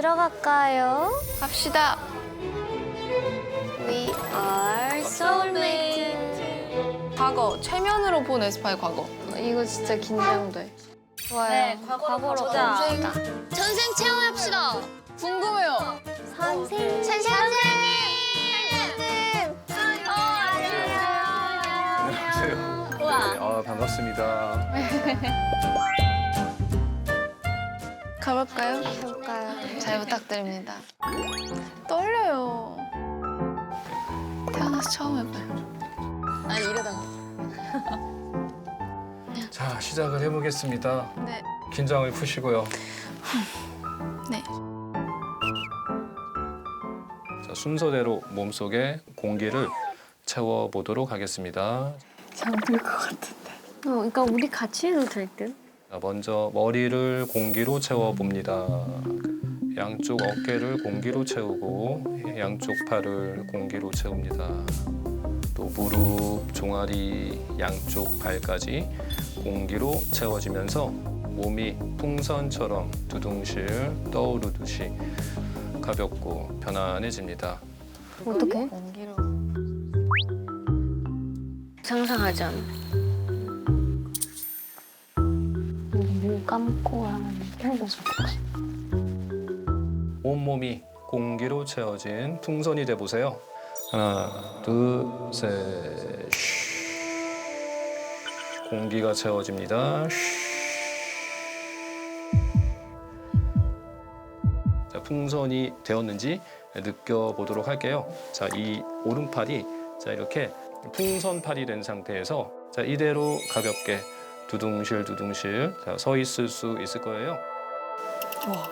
들어갈까요? 갑시다. We are soulmate. 과거, 최면으로 본 에스파의 과거. 이거 진짜 긴장돼. 좋아요. 네, 과거로 가보자. 전생 체험합시다. 궁금해요. 선생님. 안녕하세요. 네, 반갑습니다. 가볼까요? 볼까요? 잘 부탁드립니다. 떨려요. 태어나서 처음 해봐요. 아니 이러다가. 자, 시작을 해보겠습니다. 네. 긴장을 푸시고요. 네. 자, 순서대로 몸속에 공기를 채워보도록 하겠습니다. 잠들 것 같은데. 그러니까 우리 같이 해도 될 듯? 자, 먼저 머리를 공기로 채워봅니다. 양쪽 어깨를 공기로 채우고 양쪽 팔을 공기로 채웁니다. 또 무릎, 종아리, 양쪽 발까지 공기로 채워지면서 몸이 풍선처럼 두둥실 떠오르듯이 가볍고 편안해집니다. 어떻게? 공기로. 상상하지 않아. 눈 감고 하면 편해서 온몸이 공기로 채워진 풍선이 돼 보세요. 하나, 둘, 셋. 쉬. 공기가 채워집니다. 쉬. 자, 풍선이 되었는지 느껴보도록 할게요. 자, 이 오른팔이 자, 이렇게 풍선팔이 된 상태에서 자, 이대로 가볍게 두둥실 두둥실 자, 서 있을 수 있을 거예요. 와.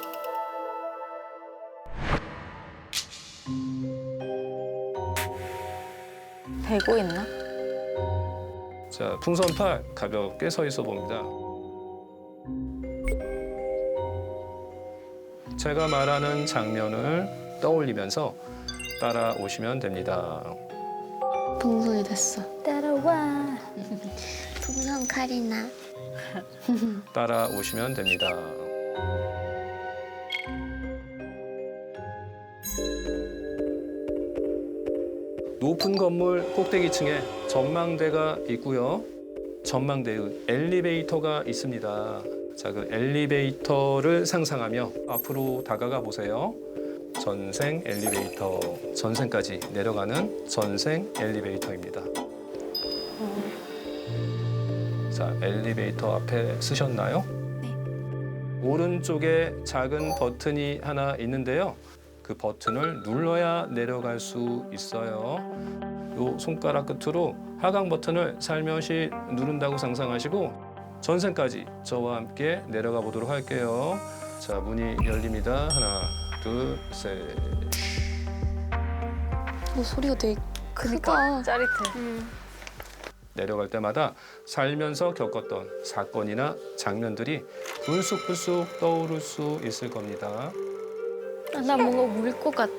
되고 있나? 자, 풍선팔 가볍게 서 있어 봅니다. 제가 말하는 장면을 떠올리면서 따라오시면 됩니다. 풍선이 됐어. 따라와. 풍선 칼이나. 따라오시면 됩니다. 높은 건물 꼭대기층에 전망대가 있고요. 전망대의 엘리베이터가 있습니다. 자, 그 엘리베이터를 상상하며 앞으로 다가가 보세요. 전생 엘리베이터, 전생까지 내려가는 전생 엘리베이터입니다. 자, 엘리베이터 앞에 쓰셨나요? 네. 오른쪽에 작은 버튼이 하나 있는데요. 그 버튼을 눌러야 내려갈 수 있어요. 요 손가락 끝으로 하강 버튼을 살며시 누른다고 상상하시고 전생까지 저와 함께 내려가 보도록 할게요. 자, 문이 열립니다. 하나, 둘, 셋. 소리가 되게 크다. 짜릿해. 내려갈 때마다 살면서 겪었던 사건이나 장면들이 불쑥불쑥 떠오를 수 있을 겁니다. 나 뭔가 울 것 같아.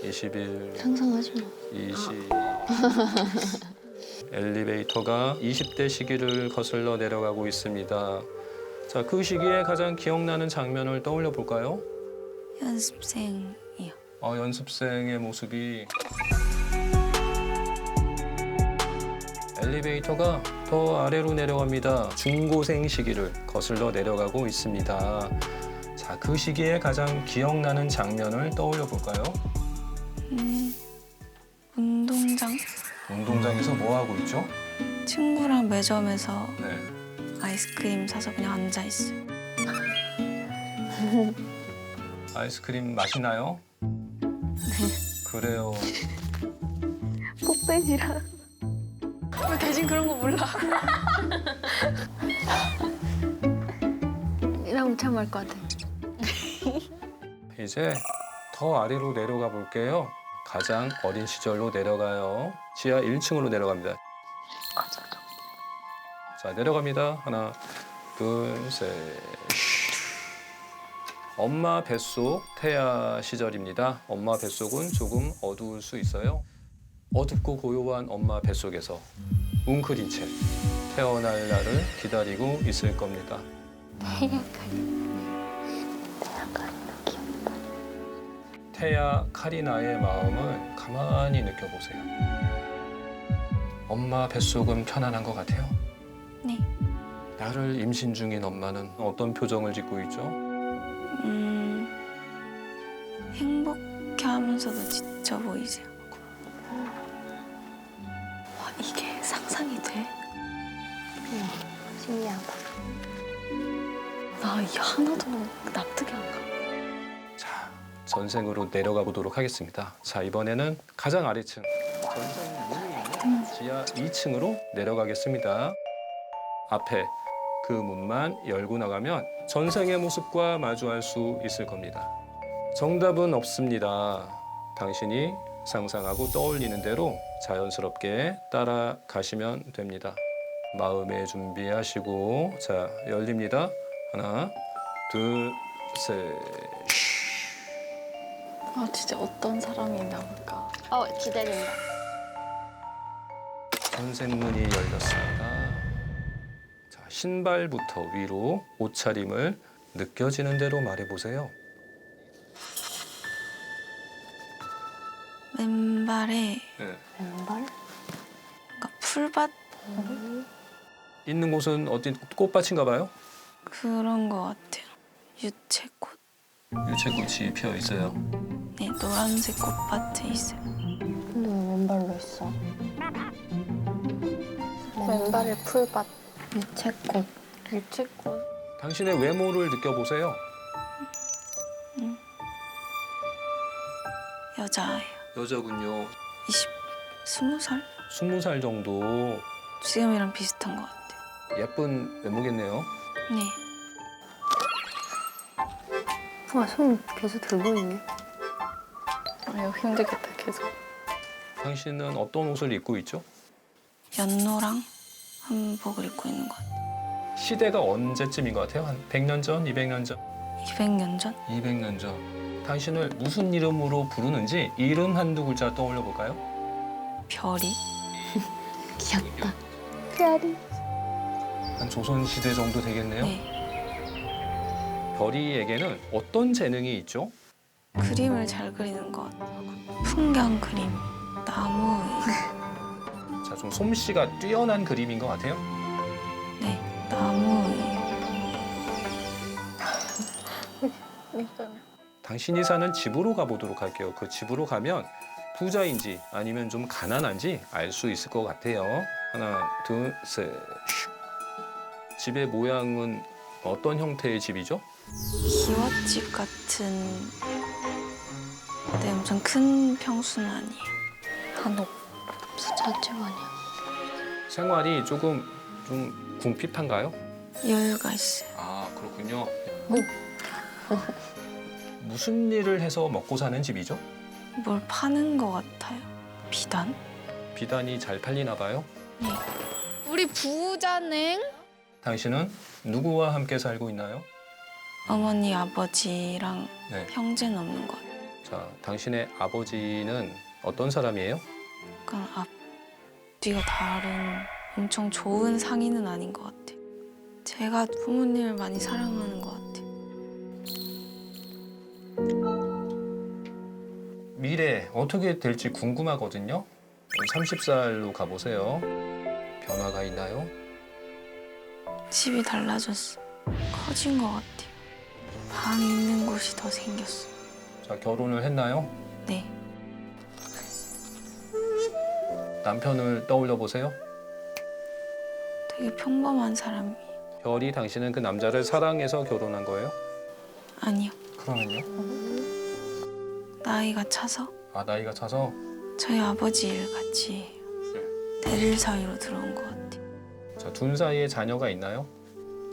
20일, 상상하지 마. 20. 엘리베이터가 20대 시기를 거슬러 내려가고 있습니다. 자, 그 시기에 가장 기억나는 장면을 떠올려 볼까요? 연습생이요. 연습생의 모습이 엘리베이터가 더 아래로 내려갑니다. 중고생 시기를 거슬러 내려가고 있습니다. 자, 그 시기에 가장 기억나는 장면을 떠올려 볼까요? 운동장? 운동장에서 뭐 하고 있죠? 친구랑 매점에서 네. 아이스크림 사서 그냥 앉아 있어. 아이스크림 맛있나요? 그래요. 폭ben이라. 왜 대신 그런 거 몰라? 나 못 참을 것 같아. 이제 더 아래로 내려가 볼게요. 가장 어린 시절로 내려가요. 지하 1층으로 내려갑니다. 자, 내려갑니다. 하나, 둘, 셋. 엄마 뱃속 태아 시절입니다. 엄마 뱃속은 조금 어두울 수 있어요. 어둡고 고요한 엄마 뱃속에서 웅크린 채 태어날 날을 기다리고 있을 겁니다. 태야 카리나의 마음을 가만히 느껴보세요. 엄마 뱃속은 편안한 것 같아요? 네. 나를 임신 중인 엄마는 어떤 표정을 짓고 있죠? 행복해하면서도 지쳐 보이세요. 와, 이게 상상이 돼? 신기하다. 나 이게 하나도 납득이 안 가. 자, 전생으로 내려가 보도록 하겠습니다. 자, 이번에는 가장 아래층 전생 문이 있는 지하 2층으로 내려가겠습니다. 앞에 그 문만 열고 나가면 전생의 모습과 마주할 수 있을 겁니다. 정답은 없습니다. 당신이 상상하고 떠올리는 대로 자연스럽게 따라가시면 됩니다. 마음의 준비하시고 자, 열립니다. 하나, 둘, 셋. 아, 진짜 어떤 사람이 나올까? 기다린다. 전생문이 열렸습니다. 자, 신발부터 위로 옷차림을 느껴지는 대로 말해보세요. 맨발에 네. 왼발? 뭔가 풀밭 있는 곳은 어디 꽃밭인가 봐요? 그런 거 같아요. 유채꽃. 유채꽃이 피어 있어요. 네, 노란색 꽃밭에 있어요. 근데 왜 왼발로 있어? 왼발에 풀밭. 유채꽃. 유채꽃. 당신의 외모를 느껴보세요. 여자예요. 여자군요. 20살? 20살 정도 지금이랑 비슷한 것 같아요. 예쁜 외모겠네요. 네. 와, 손 계속 들고 있네. 이거 힘들겠다, 계속. 당신은 어떤 옷을 입고 있죠? 연노랑 한복을 입고 있는 것 같아요. 시대가 언제쯤인 것 같아요? 한 100년 전, 200년 전? 200년 전? 200년 전. 당신을 무슨 이름으로 부르는지 이름 한두 글자 떠올려 볼까요? 별이? 귀엽다. 별이. 한 조선시대 정도 되겠네요. 네. 별이에게는 어떤 재능이 있죠? 그림을 잘 그리는 것 같아요. 풍경 그림, 나무, 자, 좀 솜씨가 뛰어난 그림인 것 같아요. 네, 나무. 당신이 사는 집으로 가보도록 할게요. 그 집으로 가면 부자인지 아니면 좀 가난한지 알 수 있을 것 같아요. 하나, 둘, 셋. 슉. 집의 모양은 어떤 형태의 집이죠? 기와집 같은 네, 엄청 큰 평수는 아니에요. 한옥. 부잣집 아니야. 생활이 조금 좀 궁핍한가요? 여유가 있어요. 아, 그렇군요. 무슨 일을 해서 먹고 사는 집이죠? 뭘 파는 것 같아요. 비단? 비단이 잘 팔리나 봐요. 네. 우리 부자네? 당신은 누구와 함께 살고 있나요? 어머니, 아버지랑 네. 형제는 없는 것 같아요. 자, 당신의 아버지는 어떤 사람이에요? 약간 앞뒤가 다른 엄청 좋은 상인은 아닌 것 같아요. 제가 부모님을 많이 사랑하는 것 같아요. 미래 어떻게 될지 궁금하거든요. 30살로 가보세요. 변화가 있나요? 집이 달라졌어. 커진 것 같아요. 방이 있는 곳이 더 생겼어. 자, 결혼을 했나요? 네. 남편을 떠올려 보세요. 되게 평범한 사람이에요. 별이 당신은 그 남자를 사랑해서 결혼한 거예요? 아니요. 그러면요? 나이가 차서 아, 나이가 차서? 저희 아버지 일 같이 해요. 대릴 사이로 들어온 것 같아요. 자, 둘 사이에 자녀가 있나요?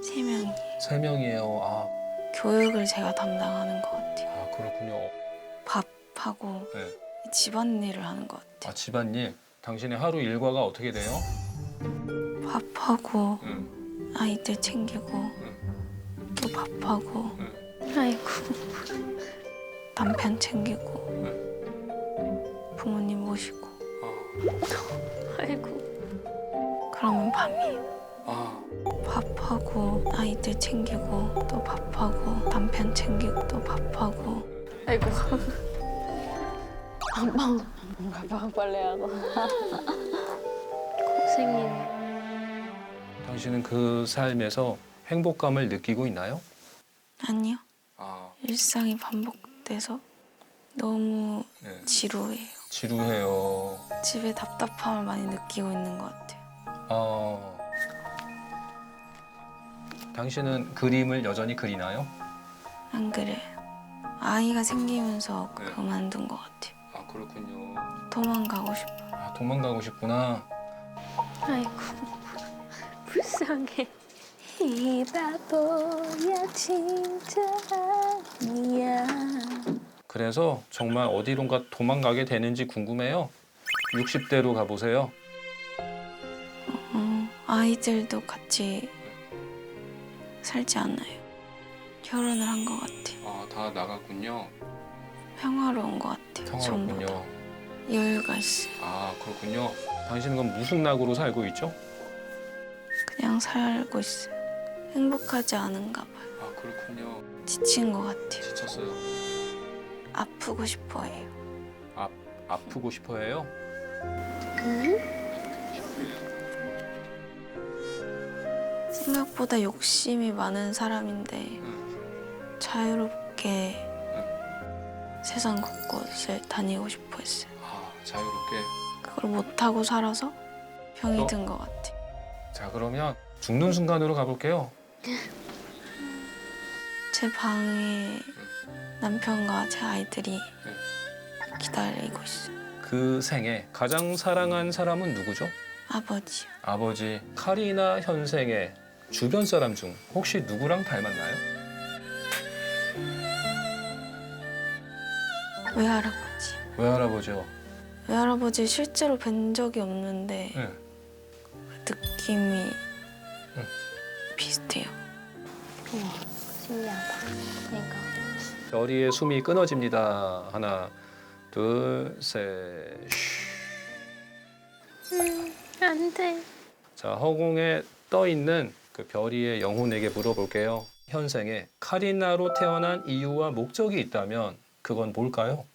3명이. 3명이에요. 아, 교육을 제가 담당하는 것 같아요. 아, 그렇군요. 밥하고 네. 집안일을 하는 것 같아요. 아, 집안일. 당신의 하루 일과가 어떻게 돼요? 밥하고 응. 아이들 챙기고 또 밥하고 아이고. 남편 챙기고 부모님 모시고 아이고. 그러면 밤이에요. 아, 밥하고 아이들 챙기고 또 밥하고 남편 챙기고 또 밥하고 아이고. 가방 빨래하고. 고생이네. 당신은 그 삶에서 행복감을 느끼고 있나요? 아니요. 아, 일상이 반복돼서 너무 네. 지루해요. 지루해요. 집에 답답함을 많이 느끼고 있는 것 같아요. 당신은 그림을 여전히 그리나요? 안 그래요. 아이가 생기면서 네. 그만둔 것 같아요. 아, 그렇군요. 도망가고 싶어요. 아, 도망가고 싶구나. 아이고 불쌍해. 이 바보야 진짜 아니야. 그래서 정말 어디론가 도망가게 되는지 궁금해요. 60대로 가보세요. 아이들도 같이 살지 않아요. 결혼을 한 것 같아요. 아, 다 나갔군요. 평화로운 것 같아요. 전부 다. 평화롭군요. 여유가 있어요. 아, 그렇군요. 당신은 그럼 무슨 낙으로 살고 있죠? 그냥 살고 있어요. 행복하지 않은가 봐요. 아, 그렇군요. 지친 것 같아요. 지쳤어요. 아프고 싶어 해요. 아프고 싶어 해요? 생각보다 욕심이 많은 사람인데 자유롭게 세상 곳곳을 다니고 싶어 했어요. 아, 자유롭게. 그걸 못하고 살아서 병이 어? 든 것 같아요. 자, 그러면 죽는 순간으로 가볼게요. 제 방에 남편과 제 아이들이 기다리고 있어요. 그 생에 가장 사랑한 사람은 누구죠? 아버지요. 아버지. 카리나 현생의 주변 사람 중 혹시 누구랑 닮았나요? 외할아버지. 외할아버지요. 외할아버지 실제로 뵌 적이 없는데 네. 느낌이 비슷해요. 신기하다. 그러니까. 별이의 숨이 끊어집니다. 하나, 둘, 셋. 안 돼. 자, 허공에 떠 있는 그 별이의 영혼에게 물어볼게요. 현생에 카리나로 태어난 이유와 목적이 있다면 그건 뭘까요?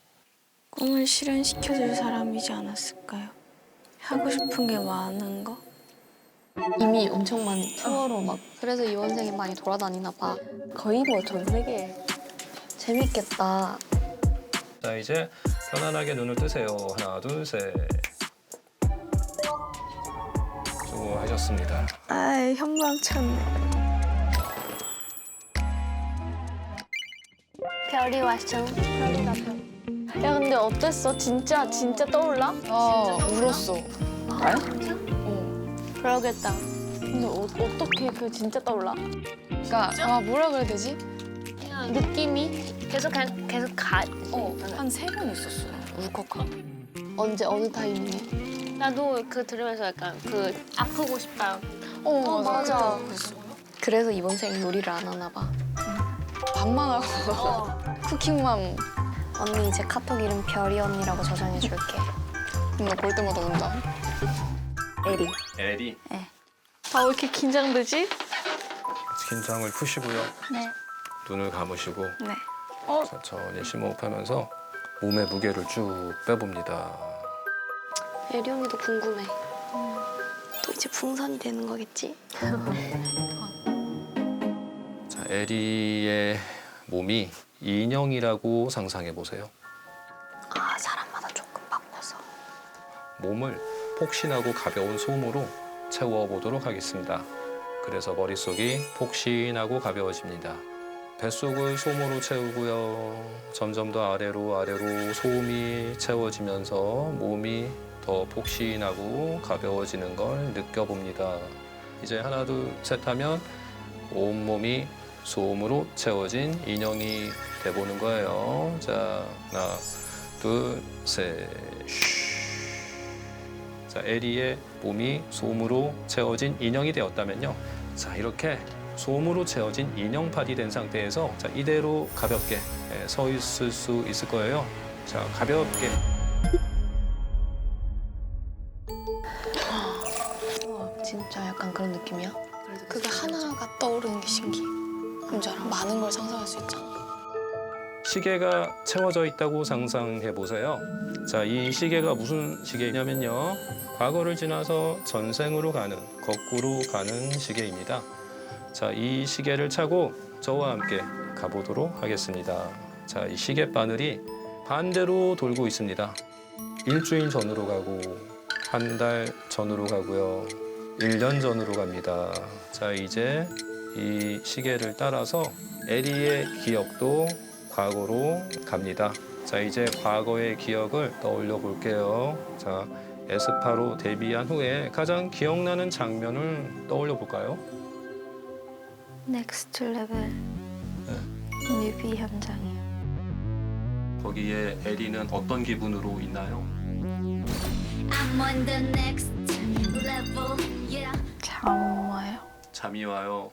꿈을 실현시켜줄 사람이지 않았을까요? 하고 싶은 게 많은 거? 이미 엄청 많이 투어로 막 그래서 이원생이 많이 돌아다니나 봐. 거의 뭐 전 세계. 재밌겠다. 자, 이제 편안하게 눈을 뜨세요. 하나, 둘, 셋. 수고하셨습니다. 아, 현방 쳤네. 별이 왔어. 별이다 별. 야 근데 어땠어? 진짜 떠올라? 울었어. 그러겠다. 근데 어떻게 그 진짜 떠올라? 그러니까 뭐라 그래야 되지? 느낌이 계속 가. 한 3번 있었어요. 울컥하고. 언제 어느 타이밍에? 나도 그 들으면서 약간 그 아프고 싶다. 맞아. 그래서 이원생 요리를 안 하나 봐. 밥만 하고 쿠킹맘. 언니 제 카톡 이름 별이 언니라고 저장해 줄게. 나 볼 때마다 운다. 에리. 에리. 아 왜 이렇게 긴장되지? 긴장을 푸시고요. 네. 눈을 감으시고 네. 천천히 심호흡하면서 몸의 무게를 쭉 빼봅니다. 에리 언니도 궁금해. 또 이제 풍선이 되는 거겠지? 자, 에리의 몸이 인형이라고 상상해 보세요. 아 사람마다 조금 바꿔서. 몸을 폭신하고 가벼운 솜으로 채워보도록 하겠습니다. 그래서 머릿속이 폭신하고 가벼워집니다. 뱃속을 솜으로 채우고요. 점점 더 아래로 솜이 채워지면서 몸이 더 폭신하고 가벼워지는 걸 느껴봅니다. 이제 하나, 둘, 셋 하면 온몸이 솜으로 채워진 인형이 돼보는 거예요. 자, 하나, 둘, 셋. 자, 에리의 몸이 솜으로 채워진 인형이 되었다면요. 자, 이렇게 솜으로 채워진 인형팔이 된 상태에서 자, 이대로 가볍게 서 있을 수 있을 거예요. 자, 가볍게. 진짜 약간 그런 느낌이야? 그게 하나가 떠오르는 게 신기해. 뭔지 알아? 많은 걸 상상할 수 있잖아. 시계가 채워져 있다고 상상해 보세요. 자, 이 시계가 무슨 시계냐면요. 과거를 지나서 전생으로 가는, 거꾸로 가는 시계입니다. 자, 이 시계를 차고 저와 함께 가보도록 하겠습니다. 자, 이 시계 바늘이 반대로 돌고 있습니다. 일주일 전으로 가고, 한 달 전으로 가고요. 1년 전으로 갑니다. 자, 이제 이 시계를 따라서 에리의 기억도 과거로 갑니다. 자, 이제 과거의 기억을 떠올려 볼게요. 자, 에스파로 데뷔한 후에 가장 기억나는 장면을 떠올려 볼까요? 넥스트 레벨 뮤비 현장이요. 거기에 에리는 어떤 기분으로 있나요? I'm on the next level, yeah. 잠 와요. 잠이 와요.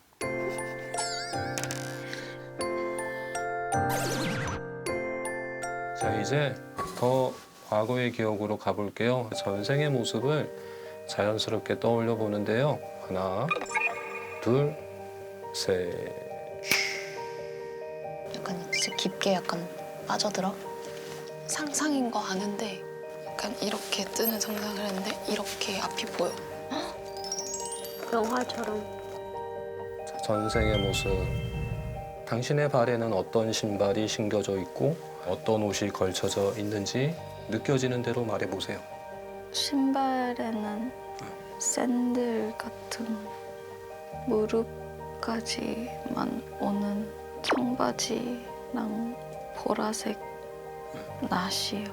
자, 이제 더 과거의 기억으로 가볼게요. 전생의 모습을 자연스럽게 떠올려 보는데요. 하나, 둘, 셋. 약간 진짜 깊게 약간 빠져들어? 상상인 거 아는데 약간 이렇게 뜨는 상상을 했는데 이렇게 앞이 보여. 영화처럼. 자, 전생의 모습. 당신의 발에는 어떤 신발이 신겨져 있고 어떤 옷이 걸쳐져 있는지 느껴지는 대로 말해보세요. 신발에는 샌들 같은 무릎까지만 오는 청바지랑 보라색 나시요.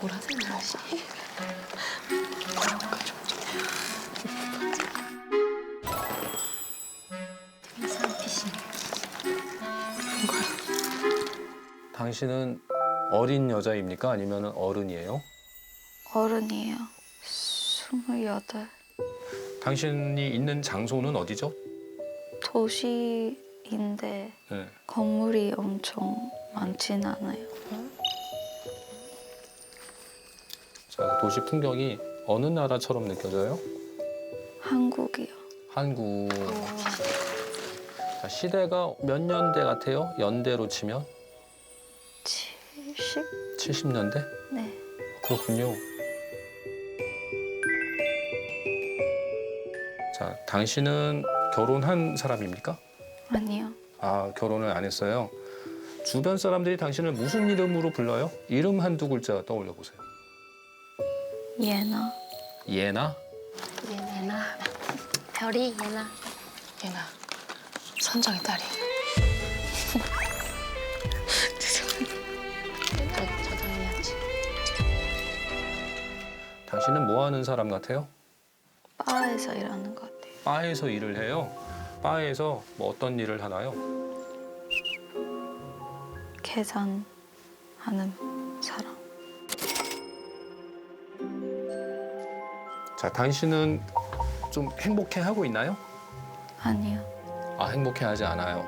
보라색 나시. 당신은 어린 여자입니까? 아니면 어른이에요? 어른이에요. 28. 당신이 있는 장소는 어디죠? 도시인데 네. 건물이 엄청 많진 않아요. 자, 도시 풍경이 어느 나라처럼 느껴져요? 한국이요. 한국. 자, 시대가 몇 년대 같아요? 연대로 치면? 70? 70년대? 네. 그렇군요. 자, 당신은 결혼한 사람입니까? 아니요. 아, 결혼을 안 했어요. 주변 사람들이 당신을 무슨 이름으로 불러요? 이름 한두 글자 떠올려 보세요. 예나. 예나? 얘나. 별이 얘나. 얘나 선정의 딸이. 저장해야지. 당신은 뭐 하는 사람 같아요? 바에서 일하는 것 같아요. 바에서 일을 해요. 바에서 뭐 어떤 일을 하나요? 계산하는 사람. 자, 당신은 좀 행복해하고 있나요? 아니요. 아, 행복해하지 않아요.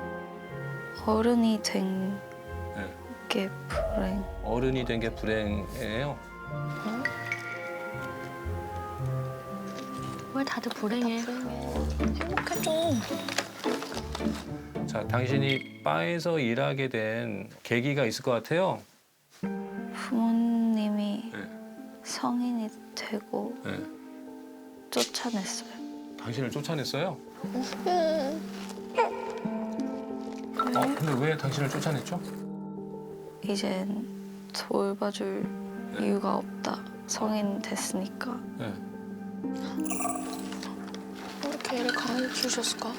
어른이 된 네. 게 불행. 어른이 된 게 불행이에요. 왜 다들 불행해? 행복해져. 자, 당신이 바에서 일하게 된 계기가 있을 것 같아요. 부모님이 네. 성인이 되고 네. 쫓아냈어요. 당신을 쫓아냈어요? 근데 왜 당신을 쫓아냈죠? 이젠 돌봐줄 이유가 없다. 성인 됐으니까. 네. 이렇게 애를 가만히 키우셨을까?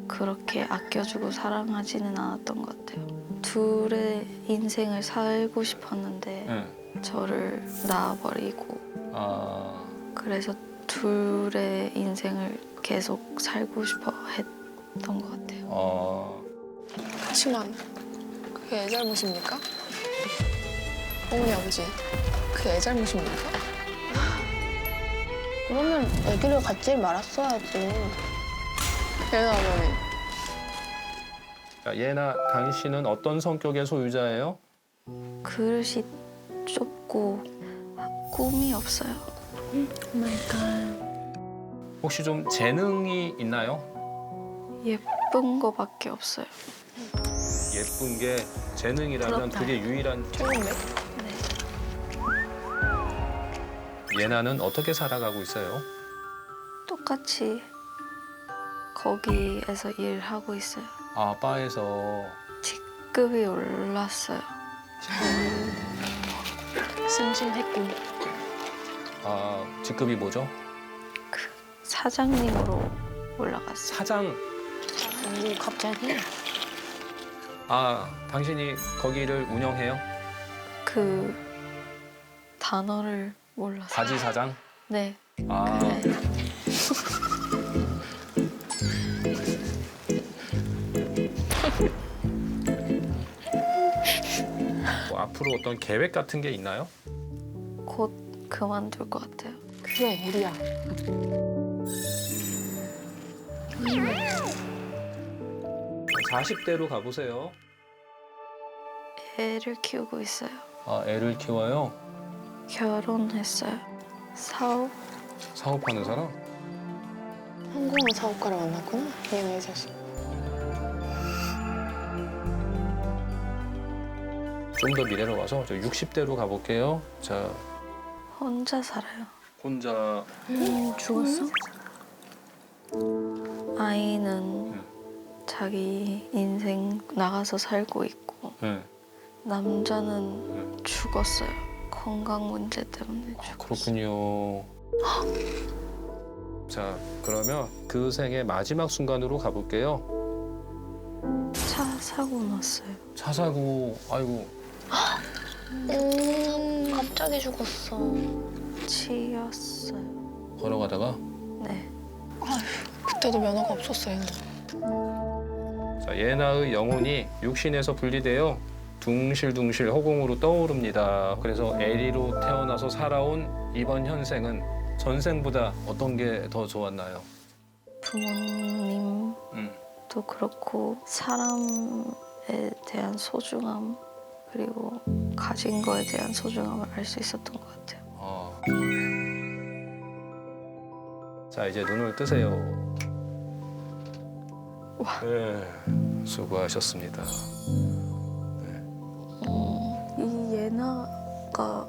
그렇게 아껴주고 사랑하지는 않았던 것 같아요. 둘의 인생을 살고 싶었는데 네. 저를 낳아버리고 아, 그래서 둘의 인생을 계속 살고 싶어 했던 것 같아요. 그치만 그게 애 잘못입니까? 어머니 아버지 그게 애 잘못입니까? 그러면 애기를 갖지 말았어야지. 얘나 어머니 자, 예나, 당신은 어떤 성격의 소유자예요? 그릇이 좁고 꿈이 없어요. 혹시 좀 재능이 있나요? 예쁜 거밖에 없어요. 예쁜 게 재능이라면 부럽다. 그게 유일한. 최고인데? 예나는 어떻게 살아가고 있어요? 똑같이 거기에서 일하고 있어요. 아, 바에서. 직급이 올랐어요. 승진했군. 아, 직급이 뭐죠? 사장님으로 올라갔어요. 사장. 오, 갑자기? 아, 당신이 거기를 운영해요? 그 단어를 몰라서. 바지 사장? 네. 아, 네. 뭐 앞으로 어떤 계획 같은 게 있나요? 곧 그만둘 것 같아요. 그래, 우리야. 40대로 가보세요. 애를 키우고 있어요. 아, 애를 키워요? 결혼했어요. 사업하는 사람? 성공한 사업가를 만났구나. 예나의 자식. 좀 더 미래로 와서 저 60대로 가볼게요. 자, 혼자 살아요. 혼자. 죽었어? 아이는 자기 인생 나가서 살고 있고 네. 남자는 죽었어요. 건강 문제 때문에 죽었어요. 그렇군요. 자, 그러면 그 생의 마지막 순간으로 가볼게요. 차 사고 났어요. 차 사고, 아이고, 갑자기 죽었어. 치였어요. 걸어가다가. 네. 그때도 면허가 없었어요. 자, 예나의 영혼이 육신에서 분리되어 둥실둥실 허공으로 떠오릅니다. 그래서 에리로 태어나서 살아온 이번 현생은 전생보다 어떤 게 더 좋았나요? 부모님도 그렇고 사람에 대한 소중함 그리고 가진 거에 대한 소중함을 알 수 있었던 것 같아요. 자, 이제 눈을 뜨세요. 네, 수고하셨습니다. 이 예나가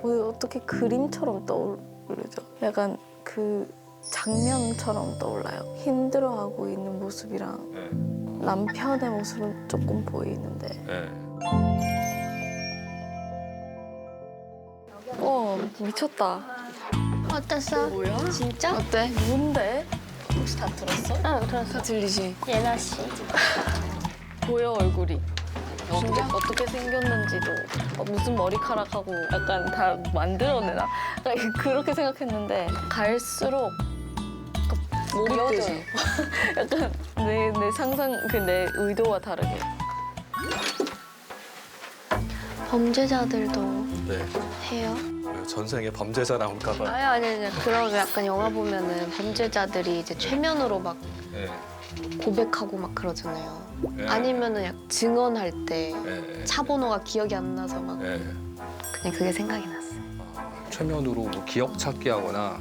왜 어떻게 그림처럼 떠오르죠? 약간 그 장면처럼 떠올라요. 힘들어하고 있는 모습이랑 네, 남편의 모습은 조금 보이는데 네. 미쳤다. 어땠어? 뭐야? 진짜? 어때? 뭔데? 혹시 다 들었어? 응, 들었어. 다 들리지? 예나 씨. 보여 얼굴이. 어떻게 생겼는지도 무슨 머리카락하고 약간 다 만들어내나? 약간 그렇게 생각했는데 갈수록 모르겠어요. 약간 내 상상 내 의도와 다르게. 범죄자들도 네. 해요? 전생에 범죄자 나올까봐. 아니. 그런 그런 영화 보면은 범죄자들이 이제 최면으로 막 네. 고백하고 막 그러잖아요. 네. 아니면은 약 증언할 때 네. 차 번호가 기억이 안 나서 막 네. 그냥 그게 생각이 났어. 최면으로 뭐 기억 찾기 하거나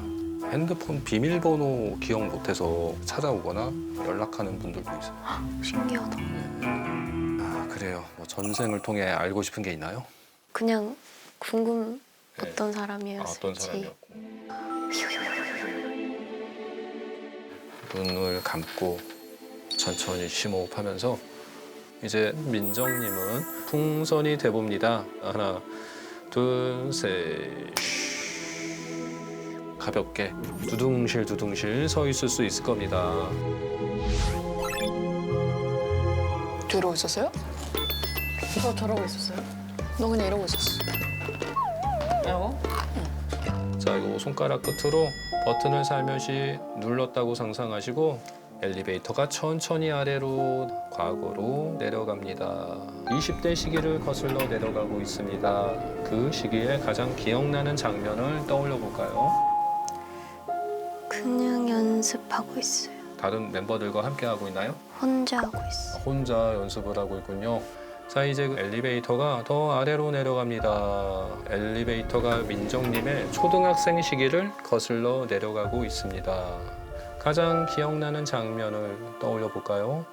핸드폰 비밀번호 기억 못해서 찾아오거나 연락하는 분들도 있어요. 신기하다. 아, 그래요. 뭐 전생을 통해 알고 싶은 게 있나요? 그냥 궁금 네. 어떤 아, 사람이었을지. 어떤 사람이었고. 눈을 감고 천천히 심호흡하면서 이제 민정님은 풍선이 돼봅니다. 하나, 둘, 셋. 가볍게 두둥실 서 있을 수 있을 겁니다. 저러고 있었어요? 저러고 있었어요? 너 그냥 이러고 있었어. 자, 이 손가락 끝으로 버튼을 살며시 눌렀다고 상상하시고 엘리베이터가 천천히 아래로 과거로 내려갑니다. 20대 시기를 거슬러 내려가고 있습니다. 그 시기에 가장 기억나는 장면을 떠올려 볼까요? 그냥 연습하고 있어요. 다른 멤버들과 함께 하고 있나요? 혼자 하고 있어. 혼자 연습을 하고 있군요. 자, 이제 그 엘리베이터가 더 아래로 내려갑니다. 엘리베이터가 민정님의 초등학생 시기를 거슬러 내려가고 있습니다. 가장 기억나는 장면을 떠올려 볼까요?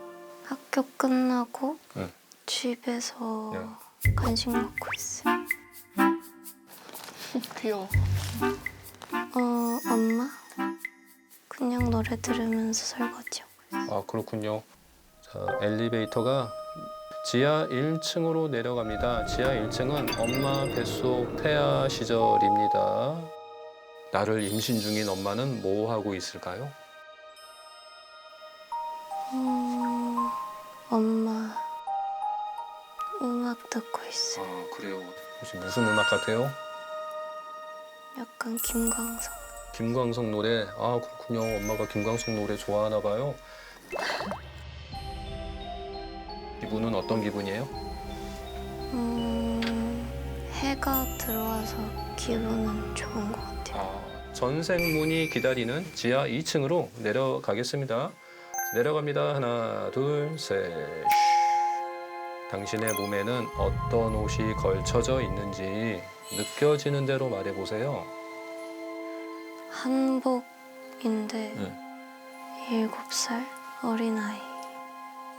학교 끝나고 응. 집에서 네. 간식 먹고 있어요. 귀여워. 엄마? 그냥 노래 들으면서 설거지하고 있어요. 아, 그렇군요. 자, 엘리베이터가 지하 1층으로 내려갑니다. 지하 1층은 엄마 뱃속 태아 시절입니다. 나를 임신 중인 엄마는 뭐 하고 있을까요? 엄마 음악 듣고 있어요. 아, 그래요. 혹시 무슨 음악 같아요? 약간 김광석. 김광석 노래. 아, 그렇군요. 엄마가 김광석 노래 좋아하나 봐요. 기분은 어떤 기분이에요? 해가 들어와서 기분은 좋은 것 같아요. 아, 전생문이 기다리는 지하 2층으로 내려가겠습니다. 내려갑니다. 하나, 둘, 셋. 당신의 몸에는 어떤 옷이 걸쳐져 있는지 느껴지는 대로 말해보세요. 한복인데 7살 어린아이.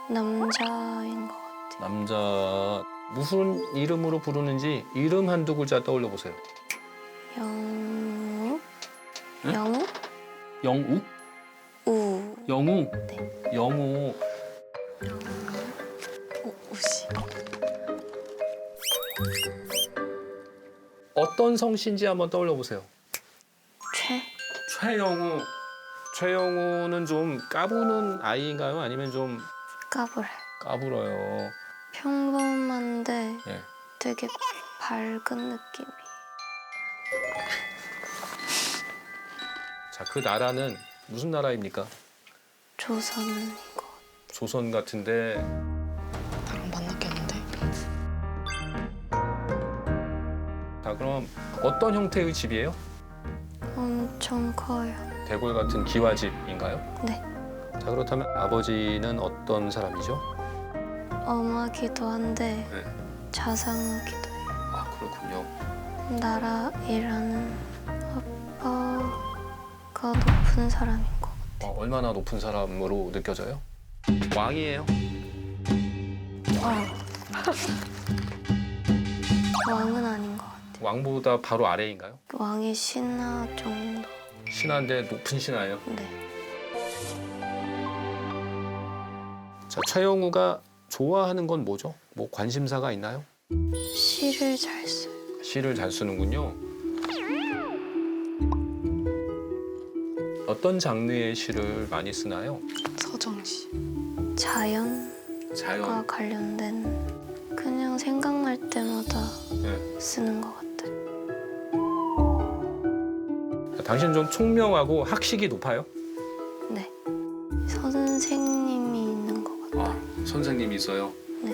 남자인 것 같아요. 남자 무슨 이름으로 부르는지 이름 한두 글자 떠올려 보세요. 영우? 응? 영우? 영욱? 우. 영우? 네. 영우. 우씨. 어떤 성씨인지 한번 떠올려 보세요. 최영우. 최영우는 좀 까부는 아이인가요? 아니면 좀 까불해. 까불어요? 평범한데 예. 되게 밝은 느낌이. 자, 그 나라는 무슨 나라입니까? 조선인 것. 조선 같은데 나랑 만났겠는데? 자, 그럼 어떤 형태의 집이에요? 엄청 커요. 대궐 같은 기와집인가요? 네. 자, 그렇다면 아버지는 어떤 사람이죠? 엄하기도 한데 네. 자상하기도 해요. 아, 그렇군요. 나라 일하는 아빠가 높은 사람인 것 같아요. 얼마나 높은 사람으로 느껴져요? 왕이에요. 왕은 아닌 것 같아요. 왕보다 바로 아래인가요? 왕이 신하 정도. 신하인데 높은 신하예요. 네. 자, 최영우가 좋아하는 건 뭐죠? 뭐 관심사가 있나요? 시를 잘 써요. 시를 잘 쓰는군요. 어떤 장르의 시를 많이 쓰나요? 서정씨. 자연과 자연. 관련된 그냥 생각날 때마다 네. 쓰는 것 같아요. 자, 당신 좀 총명하고 학식이 높아요? 네. 선생님이 있는 것 같아요. 아, 선생님이 있어요? 네.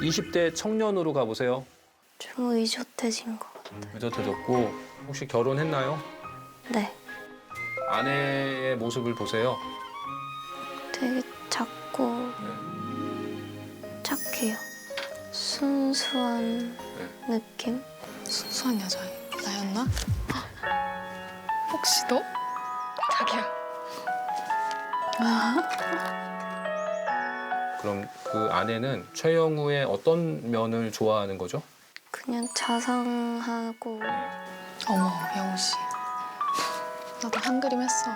20대 청년으로 가보세요. 좀 의젓해진 것 같아요. 늦어져졌고 혹시 결혼했나요? 네. 아내의 모습을 보세요. 되게 작고 착해요. 순수한 느낌? 순수한 여자 나였나? 헉! 혹시 너? 자기야. 그럼 그 아내는 최영우의 어떤 면을 좋아하는 거죠? 그냥 자상하고 어머, 영우 씨. 나도 한 그림 했어.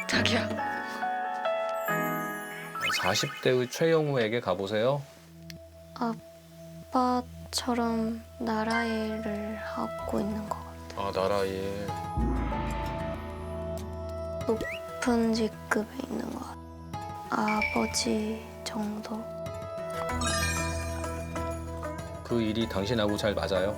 자기야. 40대의 최영우에게 가보세요. 아빠처럼 나라 일을 하고 있는 것 같아요. 아, 나라 일. 높은 직급에 있는 것 같아요. 아버지 정도? 그 일이 당신하고 잘 맞아요?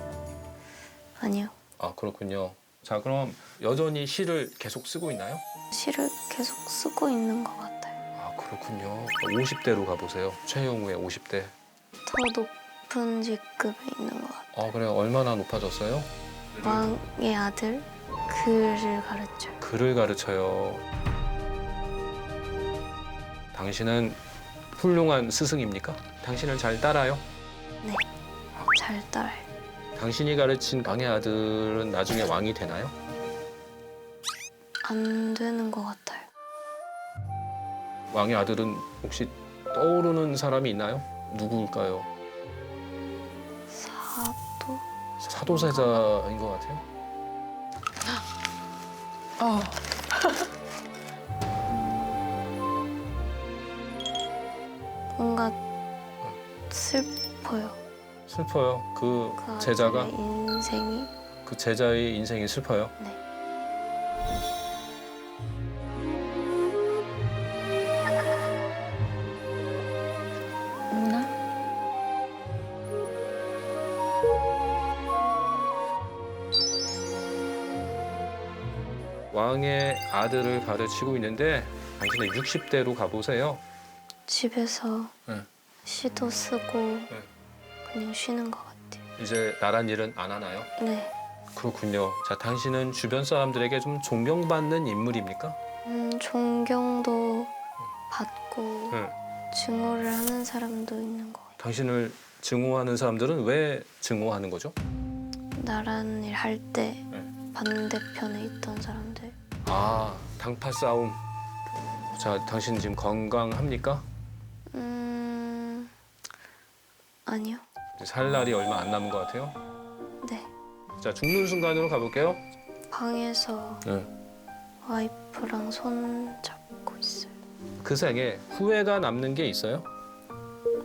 아니요. 아, 그렇군요. 자, 그럼 여전히 시를 계속 쓰고 있나요? 시를 계속 쓰고 있는 것 같아요. 아, 그렇군요. 50대로 가보세요. 최영우의 50대. 더 높은 직급에 있는 것 같아요. 아, 그래요? 얼마나 높아졌어요? 왕의 아들? 글을 가르쳐요. 글을 가르쳐요. 당신은 훌륭한 스승입니까? 당신을 잘 따라요? 네. 잘 따라요. 당신이 가르친 왕의 아들은 나중에 왕이 되나요? 안 되는 것 같아요. 왕의 아들은 혹시 떠오르는 사람이 있나요? 누구일까요? 사도? 사도세자인 것 같아요. 뭔가 슬퍼요. 슬퍼요. 그 그 제자가 아들의 인생이. 그 제자의 인생이 슬퍼요. 네. 누나? 왕의 아들을 가르치고 있는데 당신은 60대로 가보세요. 집에서 네. 시도 쓰고 그냥 쉬는 것 같아요. 이제 나란 일은 안 하나요? 네. 그렇군요. 자, 당신은 주변 사람들에게 좀 존경받는 인물입니까? 존경도 받고 네. 증오를 하는 사람도 있는 것 같아요. 당신을 증오하는 사람들은 왜 증오하는 거죠? 나란 일 할 때 네. 반대편에 있던 사람들. 아, 당파 싸움. 자, 당신 지금 건강합니까? 아니요. 이제 살 날이 얼마 안 남은 것 같아요. 네. 자, 죽는 순간으로 가볼게요. 방에서 네. 와이프랑 손 잡고 있어요. 그 생에 후회가 남는 게 있어요?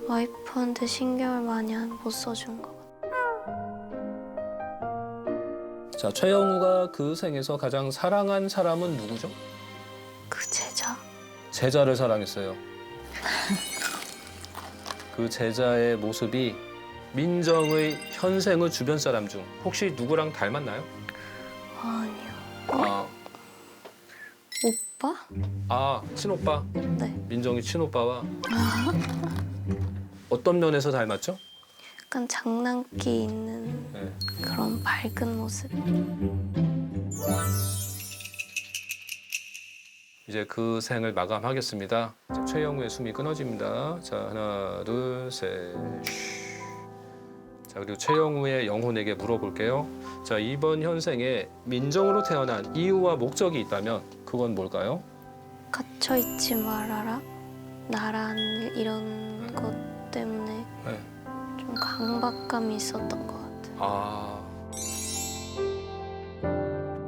와이프한테 신경을 많이 못 써준 것 같아요. 자, 최영우가 그 생에서 가장 사랑한 사람은 누구죠? 그 제자. 제자를 사랑했어요. 그 제자의 모습이 민정의 현생의 주변 사람 중 혹시 누구랑 닮았나요? 아니요. 아, 오빠? 친오빠. 네. 민정의 친오빠와 어떤 면에서 닮았죠? 약간 장난기 있는 네. 그런 밝은 모습. 이제 그 생을 마감하겠습니다. 자, 최영우의 숨이 끊어집니다. 자, 하나, 둘, 셋. 쉬. 자, 그리고 최영우의 영혼에게 물어볼게요. 자, 이번 현생에 민정으로 태어난 이유와 목적이 있다면 그건 뭘까요? 갇혀 있지 말아라. 나란 이런 것 때문에 네. 좀 강박감이 있었던 것 같아요. 아.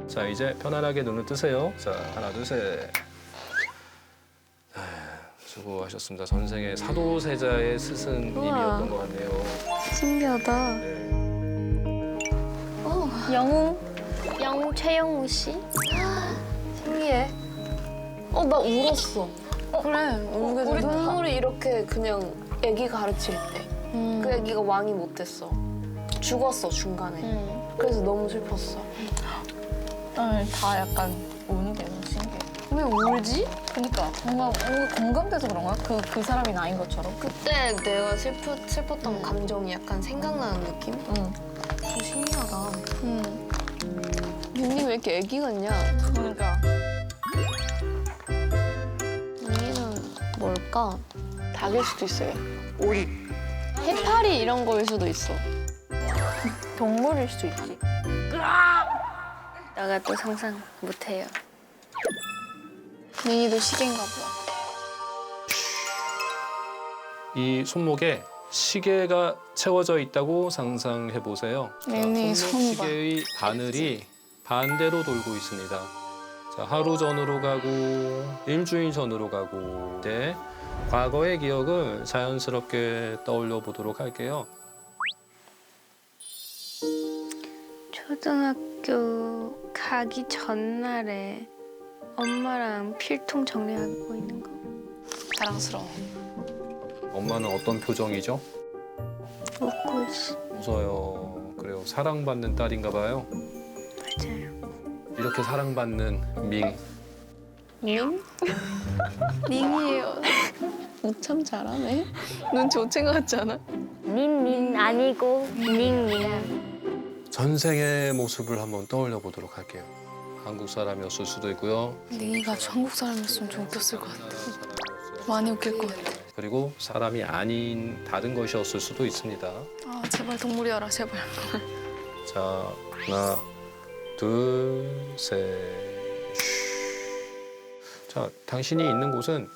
자, 이제 편안하게 눈을 뜨세요. 자, 하나, 둘, 셋. 수고하셨습니다. 전생에 사도세자의 스승님이었던 것 같네요. 신기하다. 네. 영웅 최영우 씨? 신기해. 나 울었어. 그래, 우리 눈물이 이렇게 그냥 애기 가르칠 때. 그 애기가 왕이 못 됐어. 죽었어, 중간에. 그래서 너무 슬펐어. 다 약간 우는 게 너무 신기해. 왜 울지? 그러니까 뭔가 공감돼서 그런 거야? 그 사람이 나인 것처럼. 그때 내가 슬펐던 감정이 약간 생각나는 느낌? 응. 좀 신기하다. 윤리 왜 이렇게 애기 같냐? 그러니까. 언니는 뭘까? 닭일 수도 있어요. 오리. 해파리 이런 거일 수도 있어. 동물일 수도 있지. 내가 또 상상 못해요. 민이도 시계인가 보다. 이 손목에 시계가 채워져 있다고 상상해 보세요. 네네, 손목 손 봐. 시계의 바늘이 반대로 돌고 있습니다. 자, 하루 전으로 가고 일주일 전으로 가고 네, 과거의 기억을 자연스럽게 떠올려 보도록 할게요. 초등학교 가기 전날에 엄마랑 필통 정리하고 있는 거. 자랑스러워. 엄마는 어떤 표정이죠? 웃고 있어. 웃어요. 그래요. 사랑받는 딸인가 봐요. 맞아요. 이렇게 사랑받는 밍. 밍? 밍이에요. 참 잘하네. 눈치 못 챈 것 같지 않아? 민민 아니고 밍밍. 전생의 모습을 한번 떠올려 보도록 할게요. 한국 사람이었을 수도 있고요. 밍이가 한국 사람이었으면 좀 웃겼을 것 같아. 많이 웃길 것 같아. 그리고 사람이 아닌 다른 것이었을 수도 있습니다. 아, 제발 동물이어라, 제발. 자, 하나, 둘, 셋. 자, 당신이 있는 곳은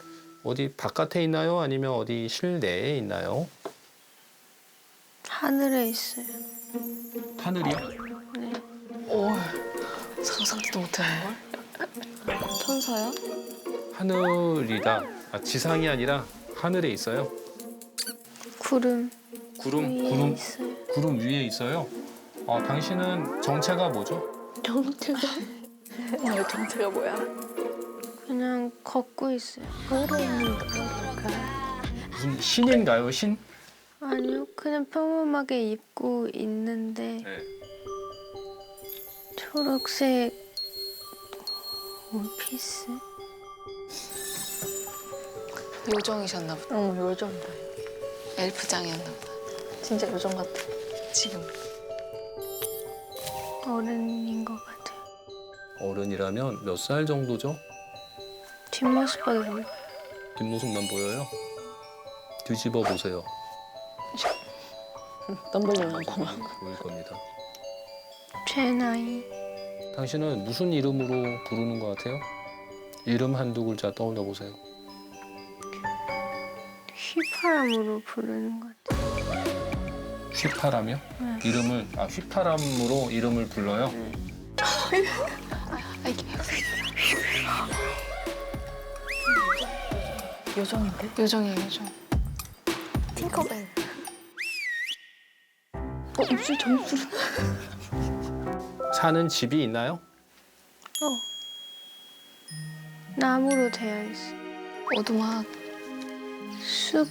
어디 바깥에 있나요? 아니면 어디 실내에 있나요? 하늘에 있어요. 하늘이요? 상상도 못하는 걸? 천사야? 하늘이다. 아, 지상이 아니라 하늘에 있어요. 구름 구름 위에 있어요. 구름 위에 있어요. 당신은 정체가 뭐죠? 정체가 오늘 정체가 뭐야? 그냥 걷고 있어요. 걸어있는 거니까. 무슨 신인가요? 신? 아니요, 그냥 평범하게 입고 있는데 네. 초록색 원피스? 요정이셨나 보다. 응, 요정이다. 엘프장이었나 보다. 진짜 요정 같아. 지금. 어른인 것 같아요. 어른이라면 몇 살 정도죠? 뒷모습밖에 안 보여요. 뒷모습만 보여요. 뒤집어 보세요. 덤블링 많구나. 보일 겁니다. 제 나이 당신은 무슨 이름으로 부르는 것 같아요? 이름 한두 글자 떠올려 보세요. 휘파람으로 부르는 것 같아요. 휘파람이요? 휘파람으로 이름을 불러요? 요정인데? 요정이에요, 요정. 팅커벨. 입술 점술. 사는 집이 있나요? 나무로 되어 있어. 오두막. 숲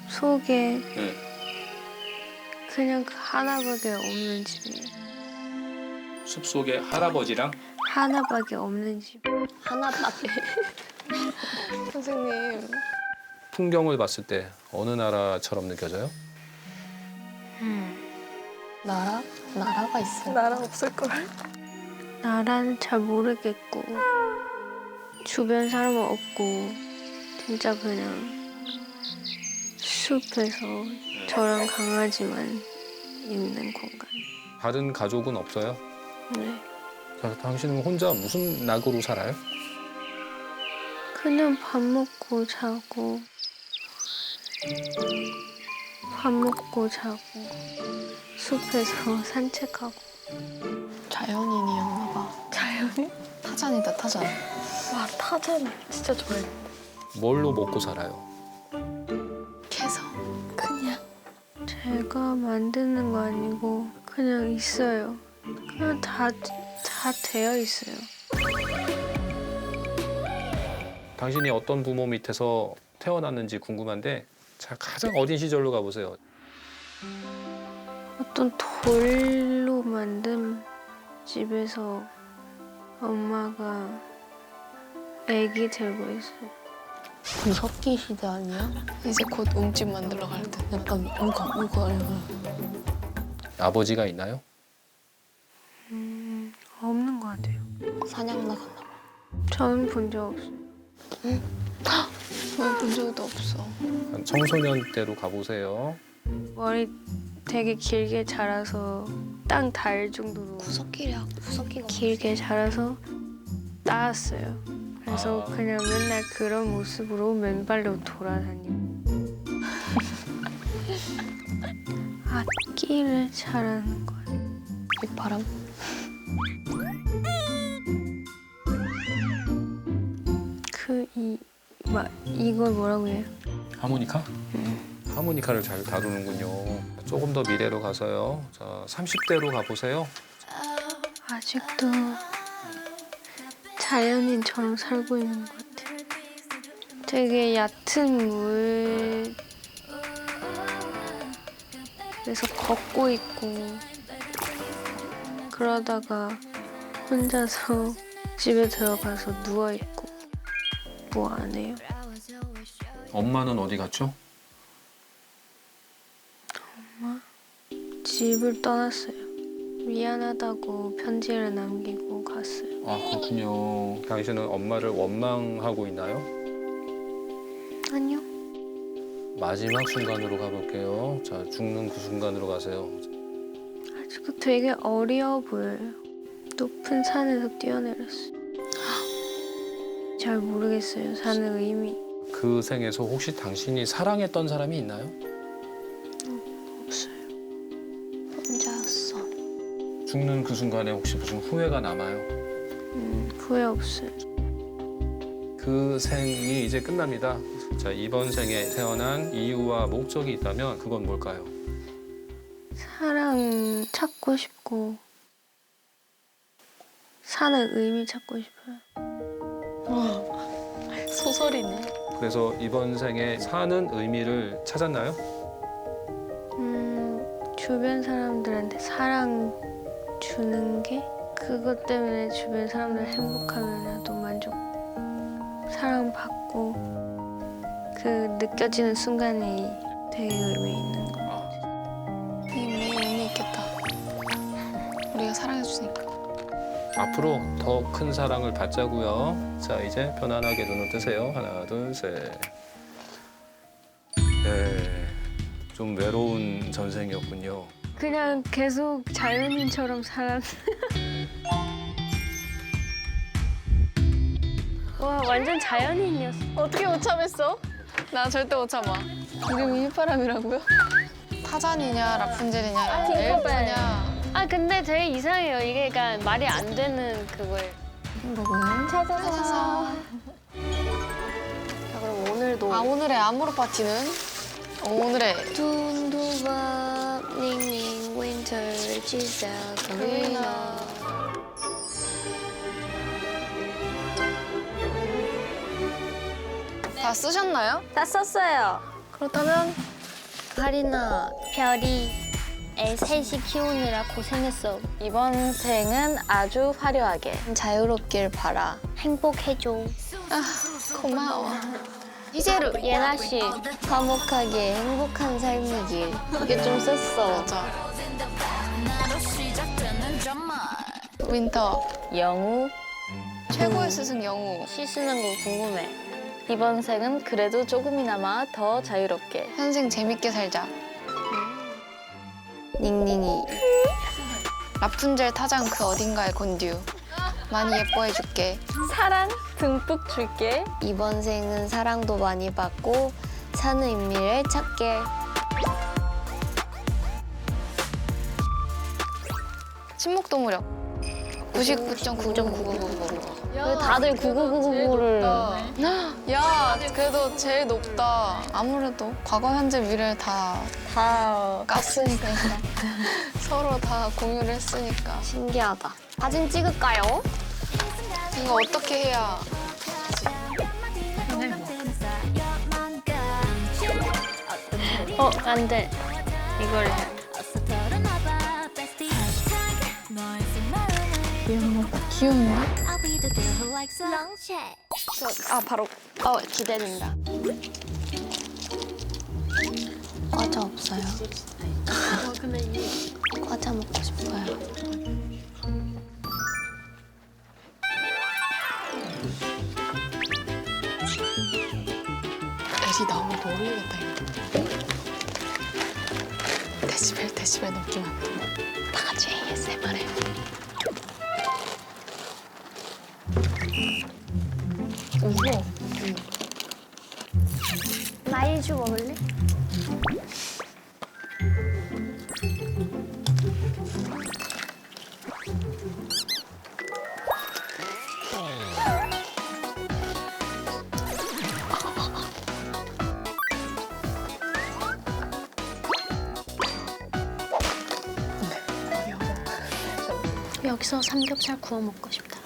속에 네. 그냥 그 하나밖에 없는 집이에요. 숲속에 할아버지랑 하나밖에 없는 집. 하나밖에. 선생님. 풍경을 봤을 때 어느 나라처럼 느껴져요? 나라가 있어요. 나랑 없을걸? 나라는 잘 모르겠고 주변 사람은 없고 진짜 그냥 숲에서 저랑 강아지만 있는 공간. 다른 가족은 없어요? 네. 자, 당신은 혼자 무슨 낙으로 살아요? 그냥 밥 먹고 자고 숲에서 산책하고. 자연인이었나 봐. 자연이? 타잔이다, 타잔. 와, 타잔 진짜 좋아해. 뭘로 먹고 살아요? 캐서. 그냥. 제가 만드는 거 아니고 그냥 있어요. 그냥 다 되어 있어요. 당신이 어떤 부모 밑에서 태어났는지 궁금한데 자, 가장 어린 시절로 가보세요. 어떤 돌로 만든 집에서 엄마가 아기 들고 있어요. 무섭기 시대 아니야? 이제 곧 움집 만들러 갈 때. 약간 우거 아버지가 있나요? 없는 것 같아요. 사냥 나갔나 봐. 저는 본 적 없어요. 본 적도 없어. 한 청소년 때로 가보세요. 머리 되게 길게 자라서 땅 닿을 정도로 구석기가 길게 자라서 따았어요. 그래서 그냥 맨날 그런 모습으로 맨발로 돌아다니고 악기를 잘하는 거예요. 휘파람? 이걸 뭐라고 해요? 하모니카? 하모니카를 잘 다루는군요. 조금 더 미래로 가서요. 자, 30대로 가보세요. 아직도 자연인처럼 살고 있는 것 같아요. 되게 얕은 물 그래서 걷고 있고 그러다가 혼자서 집에 들어가서 누워 있고 뭐 안 해요. 엄마는 어디 갔죠? 집을 떠났어요. 미안하다고 편지를 남기고 갔어요. 아, 그렇군요. 당신은 엄마를 원망하고 있나요? 아니요. 마지막 순간으로 가볼게요. 자, 죽는 그 순간으로 가세요. 아직도 되게 어려 보여요. 높은 산에서 뛰어내렸어요. 잘 모르겠어요. 사는 의미. 그 생에서 혹시 당신이 사랑했던 사람이 있나요? 없어요. 혼자였어. 죽는 그 순간에 혹시 무슨 후회가 남아요? 후회 없어요. 그 생이 이제 끝납니다. 자, 이번 생에 태어난 이유와 목적이 있다면 그건 뭘까요? 사랑 찾고 싶고 사는 의미 찾고 싶어요. 소설이네. 그래서 이번 생에 사는 의미를 찾았나요? 주변 사람들한테 사랑 주는 게 그것 때문에 주변 사람들 행복하면 나도 만족. 사랑받고 그 느껴지는 순간이 되게 의미 있는 거. 이게 의미 있겠다. 우리가 사랑해주니까. 앞으로 더 큰 사랑을 받자고요. 자, 이제 편안하게 눈을 뜨세요. 하나, 둘, 셋. 네, 좀 외로운 전생이었군요. 그냥 계속 자연인처럼 살았. 와 완전 자연인이었어. 어떻게 못 참았어? 나 절대 못 참아. 이름이 휘파람이라고요? 타잔이냐 라푼젤이냐 엘프냐. 아 근데 되게 이상해요. 이게 그러니까 말이 안 되는 그거예요. 찾아서. 자 그럼 오늘도 아 오늘의 아모르 파티는 오늘의 둔두밥 닝닝 윈터 지사 그리나. 다 쓰셨나요? 다 썼어요. 그렇다면 카리나 별이 애 셋이 키우느라 고생했어. 이번 생은 아주 화려하게 자유롭길 바라. 행복해줘. 고마워. 희재루 예나 씨 화목하게 행복한 삶의 길. 이게 좀 썼어. 맞아. 윈터 영우 최고의 스승 영우. 시 쓰는 거 궁금해. 이번 생은 그래도 조금이나마 더 자유롭게. 현생 재밌게 살자. 닝닝이 라푼젤 타잔 그 어딘가의 곤듀. 많이 예뻐해줄게. 사랑 듬뿍 줄게. 이번 생은 사랑도 많이 받고 사는 의미를 찾게. 침묵동무력 99.999999. 왜 다들 9999를 야, 그래도 제일 높다. 아무래도 과거, 현재, 미래를 다 깠으니까. 서로 다 공유를 했으니까. 신기하다. 사진 찍을까요? 이거 어떻게 해야. 안 돼. 이걸 해. 귀여운데? 바로. 기대된다. 과자 없어요? 과자 먹고 싶어요. 애리 나오면 모르겠다, 이거. 데시벨 넘기만. 다 같이 ASMR 해. 마일주 먹을래? 여기서 삼겹살 구워 먹고 싶다.